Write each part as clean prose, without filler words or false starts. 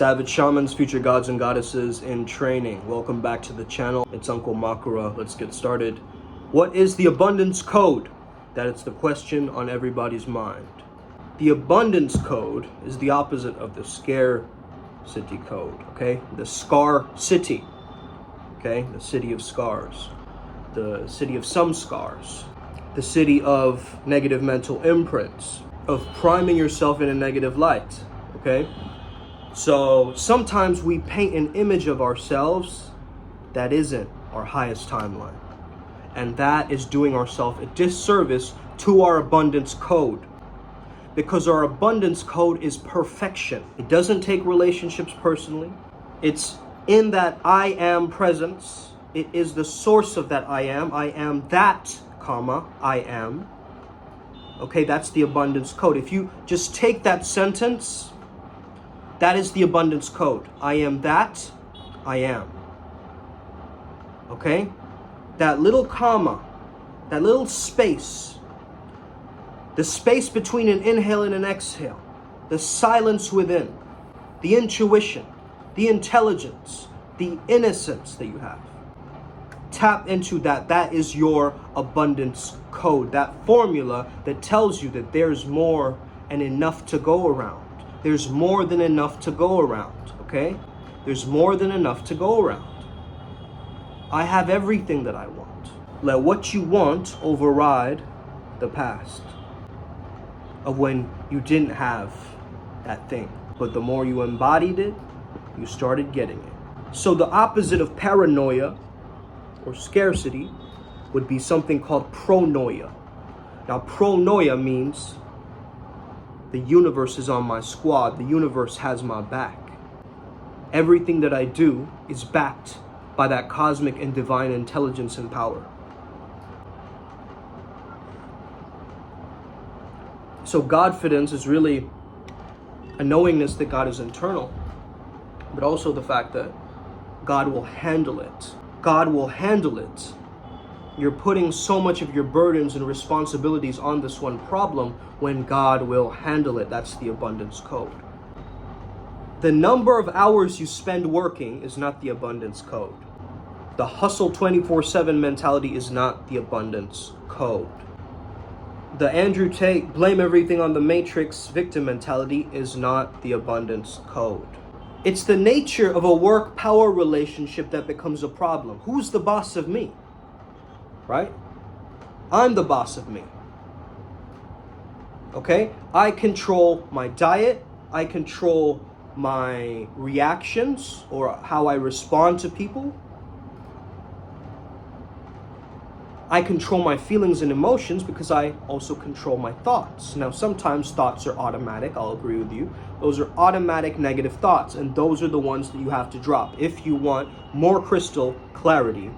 Savage shamans, future gods and goddesses in training. Welcome back to the channel. It's Uncle Makara. Let's get started. What is the abundance code? That is the question on everybody's mind. The abundance code is the opposite of the scarcity code, okay? The scar city, okay? The city of scars, the city of some scars, the city of negative mental imprints, of priming yourself in a negative light, okay? So sometimes we paint an image of ourselves that isn't our highest timeline. And that is doing ourselves a disservice to our abundance code. Because our abundance code is perfection. It doesn't take relationships personally. It's in that I am presence. It is the source of that I am. I am that, comma, I am. Okay, that's the abundance code. If you just take that sentence, that is the abundance code. I am that, I am. Okay? That little comma, that little space, the space between an inhale and an exhale, the silence within, the intuition, the intelligence, the innocence that you have. Tap into that. That is your abundance code. That formula that tells you that there's more and enough to go around. There's more than enough to go around, okay? There's more than enough to go around. I have everything that I want. Let what you want override the past of when you didn't have that thing. But the more you embodied it, you started getting it. So the opposite of paranoia or scarcity would be something called pronoia. Now, pronoia means the universe is on my squad. The universe has my back. Everything that I do is backed by that cosmic and divine intelligence and power. So Godfidence is really a knowingness that God is internal, but also the fact that God will handle it. God will handle it. You're putting so much of your burdens and responsibilities on this one problem when God will handle it. That's the abundance code. The number of hours you spend working is not the abundance code. The hustle 24/7 mentality is not the abundance code. The Andrew Tate blame everything on the matrix victim mentality is not the abundance code. It's the nature of a work-power relationship that becomes a problem. Who's the boss of me? Right? I'm the boss of me. Okay? I control my diet. I control my reactions or how I respond to people. I control my feelings and emotions because I also control my thoughts. Now, sometimes thoughts are automatic. I'll agree with you. Those are automatic negative thoughts, and those are the ones that you have to drop if you want more crystal clarity.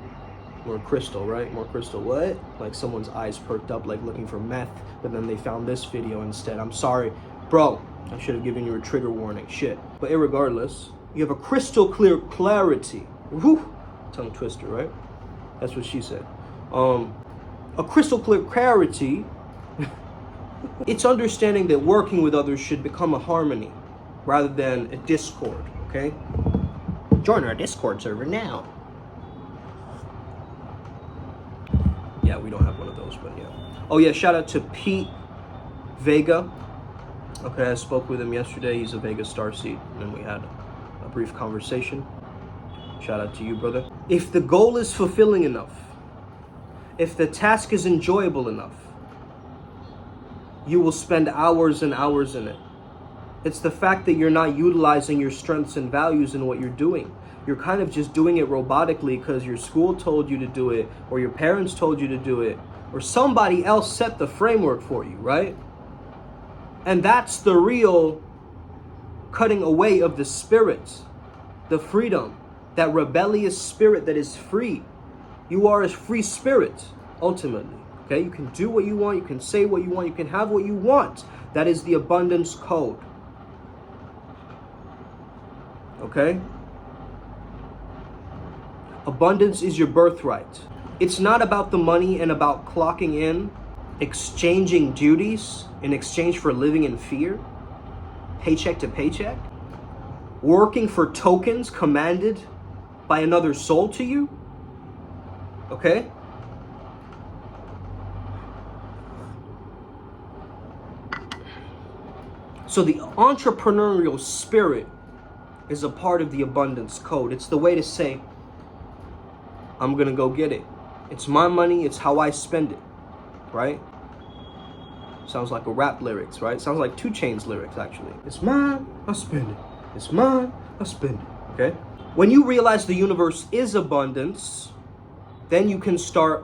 More crystal, right? More crystal what? Like someone's eyes perked up like looking for meth, but then they found this video instead. I'm sorry. Bro, I should have given you a trigger warning. Shit. But irregardless, you have a crystal clear clarity. Whew. Tongue twister, right? That's what she said. A crystal clear clarity, it's understanding that working with others should become a harmony rather than a discord, okay? Join our Discord server now. Yeah, we don't have one of those, but yeah. Oh yeah, shout out to Pete Vega. Okay, I spoke with him yesterday. He's a Vega starseed, and we had a brief conversation. Shout out to you, brother. If the goal is fulfilling enough, if the task is enjoyable enough, you will spend hours and hours in it. It's the fact that you're not utilizing your strengths and values in what you're doing. You're kind of just doing it robotically because your school told you to do it, or your parents told you to do it, or somebody else set the framework for you, right? And that's the real cutting away of the spirit, the freedom, that rebellious spirit that is free. You are a free spirit, ultimately, okay? You can do what you want, you can say what you want, you can have what you want. That is the abundance code, okay? Abundance is your birthright. It's not about the money and about clocking in, exchanging duties in exchange for living in fear, paycheck to paycheck. working for tokens commanded by another soul to you. Okay? So the entrepreneurial spirit is a part of the abundance code. It's the way to say, I'm gonna go get it. It's my money, it's how I spend it, right? Sounds like a rap lyrics, right? Sounds like 2 Chainz lyrics, actually. It's mine, I spend it. It's mine, I spend it, okay? When you realize the universe is abundance, then you can start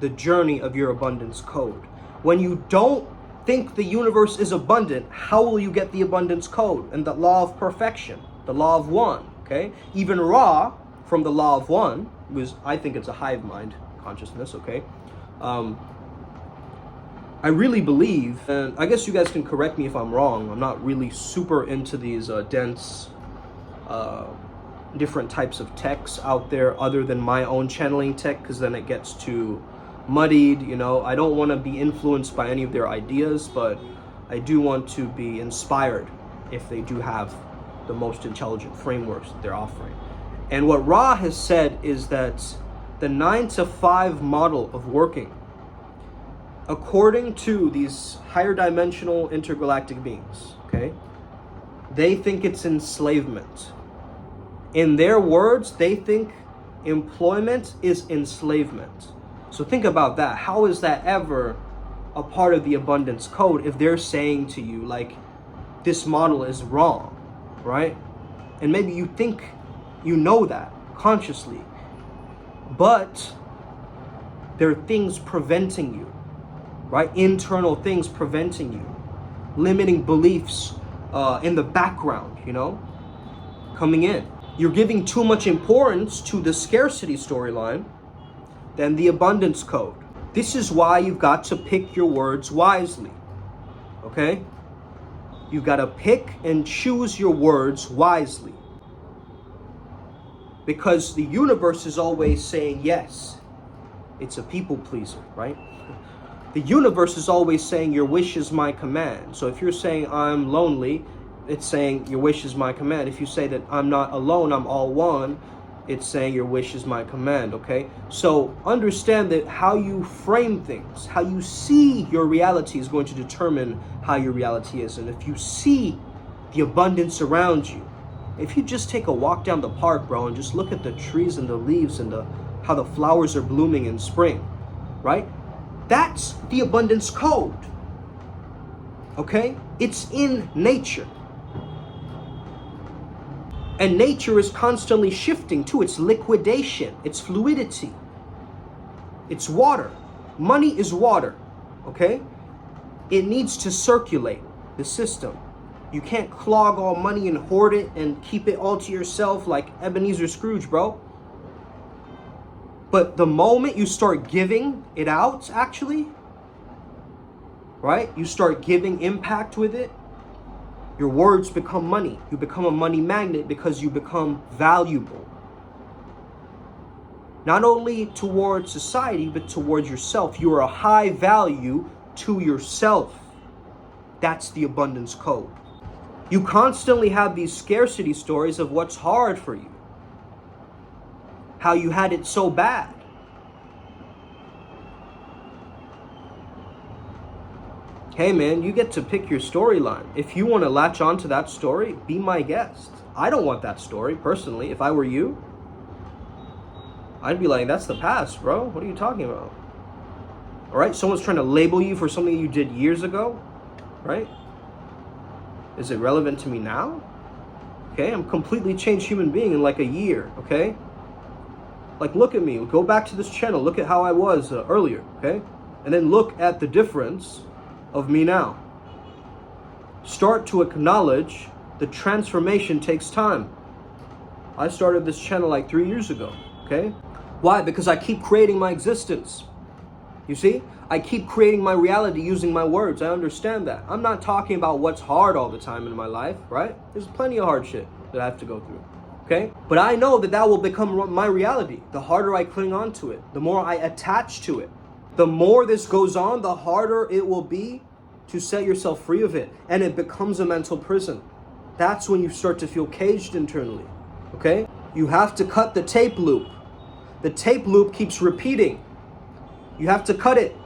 the journey of your abundance code. When you don't think the universe is abundant, how will you get the abundance code and the law of perfection, the law of one, okay? Even Ra, from the law of one, was, I think it's a hive mind consciousness, okay? I really believe, and I guess you guys can correct me if I'm wrong, I'm not really super into these dense, different types of texts out there other than my own channeling tech, because then it gets too muddied, you know. I don't want to be influenced by any of their ideas, but I do want to be inspired if they do have the most intelligent frameworks that they're offering. And what Ra has said is that the 9-to-5 model of working, according to these higher dimensional intergalactic beings, okay, they think it's enslavement. In their words, they think employment is enslavement. So think about that. How is that ever a part of the abundance code if they're saying to you, like, this model is wrong, right? And maybe you think you know that consciously, but there are things preventing you, right? Internal things preventing you, limiting beliefs in the background, you know, coming in. You're giving too much importance to the scarcity storyline than the abundance code. This is why you've got to pick your words wisely, okay? You've got to pick and choose your words wisely, because the universe is always saying yes. It's a people pleaser, right? The universe is always saying your wish is my command. So if you're saying I'm lonely, it's saying your wish is my command. If you say that I'm not alone, I'm all one, it's saying your wish is my command, okay? So understand that how you frame things, how you see your reality is going to determine how your reality is. And if you see the abundance around you, if you just take a walk down the park, bro, and just look at the trees and the leaves and how the flowers are blooming in spring, right? That's the abundance code, okay? It's in nature. And nature is constantly shifting to its liquidation, its fluidity. It's water. Money is water, okay? It needs to circulate the system. You can't clog all money and hoard it and keep it all to yourself like Ebenezer Scrooge, bro. But the moment you start giving it out, actually, right? You start giving impact with it, your words become money. You become a money magnet because you become valuable. Not only towards society, but towards yourself. You are a high value to yourself. That's the abundance code. You constantly have these scarcity stories of what's hard for you, how you had it so bad. Hey man, you get to pick your storyline. If you want to latch on to that story, be my guest. I don't want that story, personally. If I were you, I'd be like, that's the past, bro. What are you talking about? All right, someone's trying to label you for something you did years ago, right? Is it relevant to me now? Okay, I'm a completely changed human being in like a year, okay? Like, look at me. Go back to this channel. Look at how I was earlier, okay? And then look at the difference of me now. Start to acknowledge the transformation takes time. I started this channel like 3 years ago, okay? Why? Because I keep creating my existence. You see? I keep creating my reality using my words. I understand that. I'm not talking about what's hard all the time in my life, right? There's plenty of hard shit that I have to go through, okay? But I know that that will become my reality. The harder I cling on to it, the more I attach to it. The more this goes on, the harder it will be to set yourself free of it. And it becomes a mental prison. that's when you start to feel caged internally, okay? You have to cut the tape loop. The tape loop keeps repeating. You have to cut it.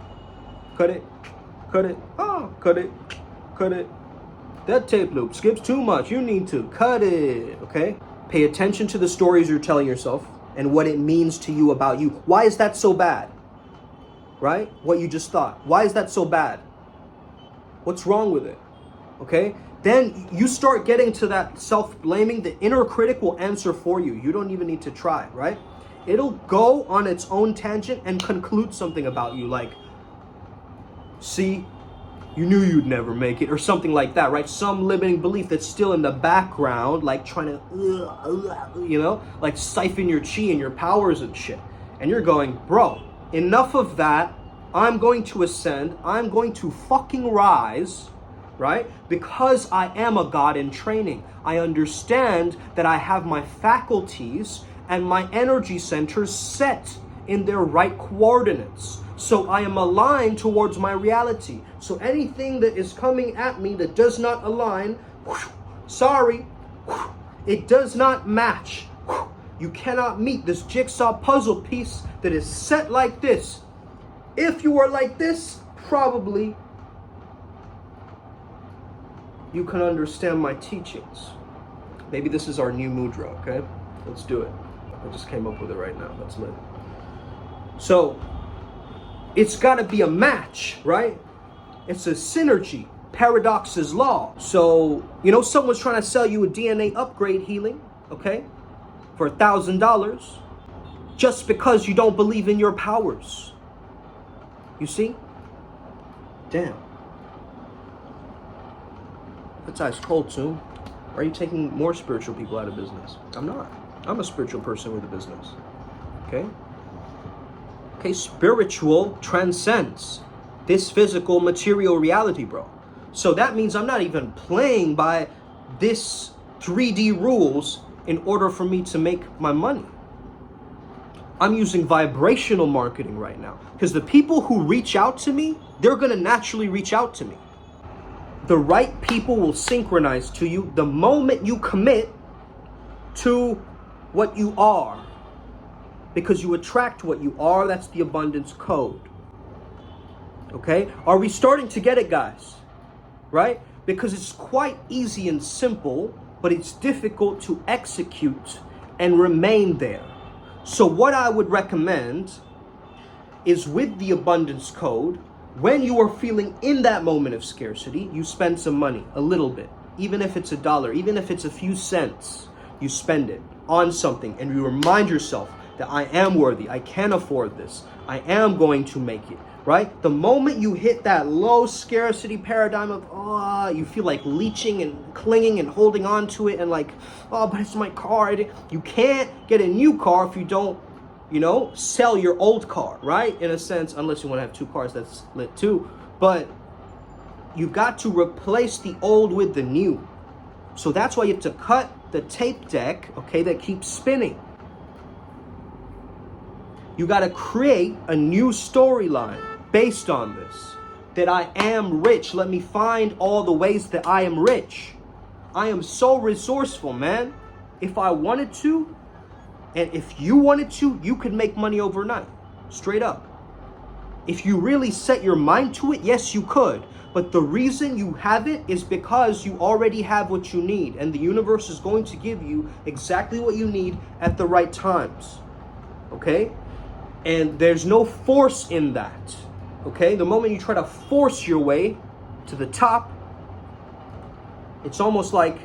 Cut it. Cut it. Oh, cut it. Cut it. That tape loop skips too much. You need to cut it, okay? Pay attention to the stories you're telling yourself and what it means to you about you. Why is that so bad? Right? What you just thought. Why is that so bad? What's wrong with it? Okay? Then you start getting to that self-blaming. The inner critic will answer for you. You don't even need to try, right? It'll go on its own tangent and conclude something about you, like, see, you knew you'd never make it, or something like that, right? Some limiting belief that's still in the background, like trying to, you know, like siphon your chi and your powers and shit. And you're going, bro, enough of that. I'm going to ascend. I'm going to fucking rise, right? Because I am a god in training. I understand that I have my faculties and my energy centers set in their right coordinates. So I am aligned towards my reality. So anything that is coming at me that does not align, sorry, it does not match. You cannot meet this jigsaw puzzle piece that is set like this. If you are like this, probably you can understand my teachings. Maybe this is our new mudra, okay? Let's do it. I just came up with it right now. That's lit. So, it's got to be a match, right? It's a synergy. Paradox is law. So, you know, someone's trying to sell you a DNA upgrade healing, okay, for $1,000 just because you don't believe in your powers. You see? Damn. That's ice cold too. Why are you taking more spiritual people out of business? I'm not. I'm a spiritual person with a business. Okay? Okay, spiritual transcends this physical material reality, bro. So that means I'm not even playing by this 3D rules in order for me to make my money. I'm using vibrational marketing right now because the people who reach out to me, they're going to naturally reach out to me. The right people will synchronize to you the moment you commit to what you are. Because you attract what you are. That's the abundance code. Okay? Are we starting to get it, guys? Right? Because it's quite easy and simple, but it's difficult to execute and remain there. So what I would recommend is with the abundance code, when you are feeling in that moment of scarcity, you spend some money, a little bit. Even if it's $1, even if it's a few cents, you spend it on something and you remind yourself that I am worthy, I can afford this, I am going to make it, right? The moment you hit that low scarcity paradigm of, you feel like leeching and clinging and holding on to it and like, but it's my car. You can't get a new car if you don't, you know, sell your old car, right? In a sense, unless you want to have two cars, that's lit too. But you've got to replace the old with the new. So that's why you have to cut the tape deck, okay, that keeps spinning. You got to create a new storyline based on this. That I am rich. Let me find all the ways that I am rich. I am so resourceful, man. If I wanted to, and if you wanted to, you could make money overnight. Straight up. If you really set your mind to it, yes, you could. But the reason you haven't is because you already have what you need. And the universe is going to give you exactly what you need at the right times. Okay? And there's no force in that, okay? The moment you try to force your way to the top, it's almost like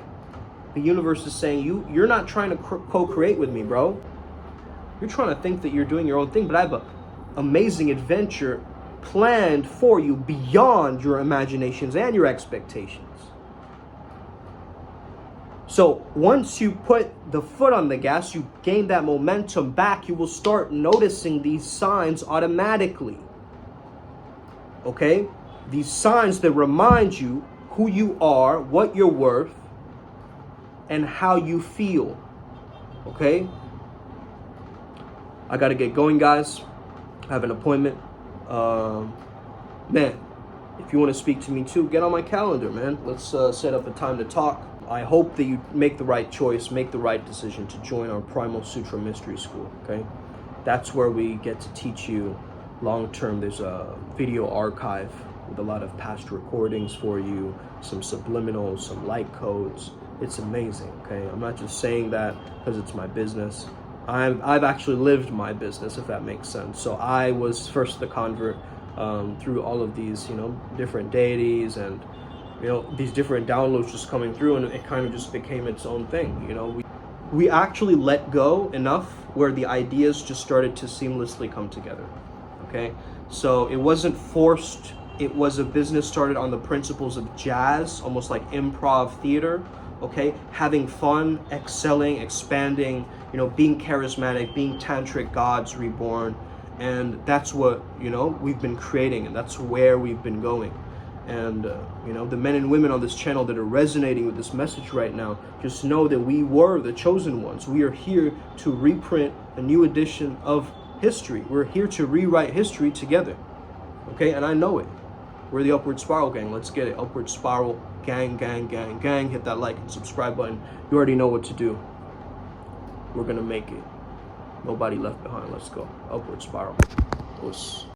the universe is saying, you're not trying to co-create with me, bro. You're trying to think that you're doing your own thing, but I have an amazing adventure planned for you beyond your imaginations and your expectations. So once you put the foot on the gas, you gain that momentum back, you will start noticing these signs automatically. Okay? These signs that remind you who you are, what you're worth, and how you feel. Okay? I gotta get going, guys. I have an appointment. Man, if you want to speak to me too, get on my calendar, man. Let's set up a time to talk. I hope that you make the right choice, make the right decision to join our Primal Sutra Mystery School, okay? That's where we get to teach you long-term. There's a video archive with a lot of past recordings for you, some subliminals, some light codes. It's amazing, okay? I'm not just saying that because it's my business. I've actually lived my business, if that makes sense. So I was first the convert through all of these, different deities and, these different downloads just coming through, and it kind of just became its own thing, We actually let go enough where the ideas just started to seamlessly come together, okay? So it wasn't forced. It was a business started on the principles of jazz, almost like improv theater, okay? Having fun, excelling, expanding, being charismatic, being tantric gods reborn. And that's what, we've been creating, and that's where we've been going. And, the men and women on this channel that are resonating with this message right now, just know that we were the chosen ones. We are here to reprint a new edition of history. We're here to rewrite history together, okay? And I know it. We're the Upward Spiral Gang. Let's get it. Upward Spiral Gang, gang, gang, gang. Hit that like and subscribe button. You already know what to do. We're going to make it. Nobody left behind. Let's go. Upward Spiral.